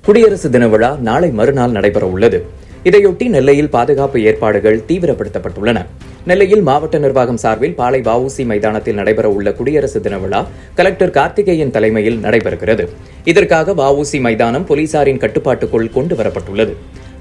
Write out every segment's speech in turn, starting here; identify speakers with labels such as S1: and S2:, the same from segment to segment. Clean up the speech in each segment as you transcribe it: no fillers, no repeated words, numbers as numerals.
S1: குடியரசு தின விழா நாளை மறுநாள் நடைபெற உள்ளது. இதையொட்டி நெல்லையில் பாதுகாப்பு ஏற்பாடுகள் தீவிரப்படுத்தப்பட்டுள்ளன. நெல்லையில் மாவட்ட நிர்வாகம் சார்பில் பாளை வ.உ.சி. மைதானத்தில் நடைபெற உள்ள குடியரசு தின விழா கலெக்டர் கார்த்திகேயன் தலைமையில் நடைபெறுகிறது. இதற்காக வ.உ.சி. மைதானம் போலீசாரின் கட்டுப்பாட்டுக்குள் கொண்டு வரப்பட்டுள்ளது.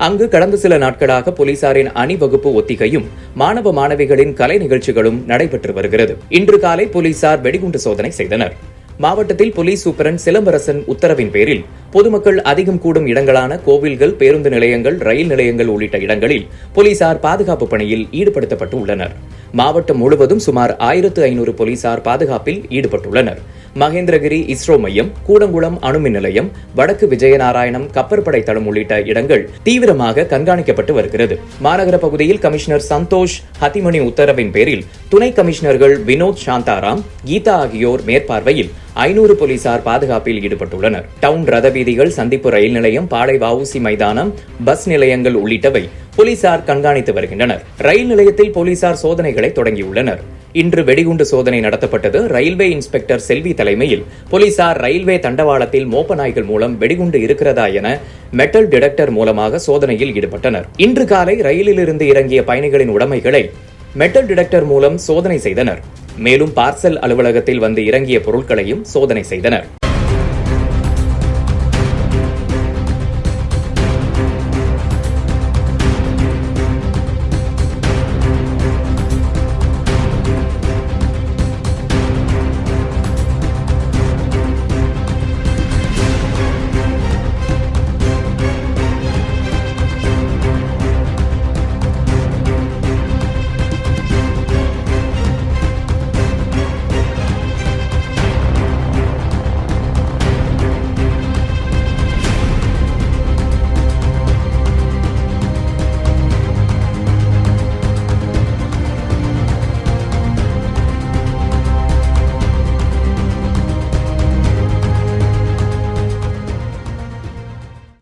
S1: அங்கு கடந்த சில நாட்களாக போலீசாரின் அணிவகுப்பு ஒத்திகையும் மாணவ மாணவிகளின் கலை நிகழ்ச்சிகளும் நடைபெற்று வருகிறது. இன்று காலை போலீசார் வெடிகுண்டு சோதனை செய்தனர். மாவட்டத்தில் போலீஸ் சூப்பரண்ட் சிலம்பரசன் உத்தரவின் பேரில் பொதுமக்கள் அதிகம் கூடும் இடங்களான கோவில்கள், பேருந்து நிலையங்கள், ரயில் நிலையங்கள் உள்ளிட்ட இடங்களில் போலீசார் பாதுகாப்பு பணியில் ஈடுபடுத்தப்பட்டு உள்ளனர். மாவட்டம் முழுவதும் சுமார் 1500 போலீசார் பாதுகாப்பில் ஈடுபட்டுள்ளனர். மகேந்திரகிரி இஸ்ரோ மையம், கூடங்குளம் அணுமின் நிலையம், வடக்கு விஜயநாராயணம் கப்பற்படை தளம் உள்ளிட்ட இடங்கள் தீவிரமாக கண்காணிக்கப்பட்டு வருகிறது. மாநகர பகுதியில் கமிஷனர் சந்தோஷ் ஹத்திமணி உத்தரவின் பேரில் துணை கமிஷனர்கள் வினோத் சாந்தாராம், கீதா ஆகியோர் மேற்பார்வையில் 500 போலீசார் பாதுகாப்பில் ஈடுபட்டுள்ளனர். டவுன் ரத வீதிகள், சந்திப்பு ரயில் நிலையம், பாளை வ.உ.சி. மைதானம், பஸ் நிலையங்கள் உள்ளிட்டவை போலீசார் கண்காணித்து வருகின்றனர். ரயில் நிலையத்தில் போலீசார் சோதனைகளை தொடங்கியுள்ளனர். இன்று வெடிகுண்டு சோதனை நடத்தப்பட்டது. ரயில்வே இன்ஸ்பெக்டர் செல்வி தலைமையில் போலீசார் ரயில்வே தண்டவாளத்தில் மோப்ப நாய்கள் மூலம் வெடிகுண்டு இருக்கிறதா என மெட்டல் டிடெக்டர் மூலமாக சோதனையில் ஈடுபட்டனர். இன்று காலை ரயிலிலிருந்து இறங்கிய பயணிகளின் உடைமைகளை மெட்டல் டிடெக்டர் மூலம் சோதனை செய்தனர். மேலும் பார்சல் அலுவலகத்தில் வந்து இறங்கிய பொருட்களையும் சோதனை செய்தனர்.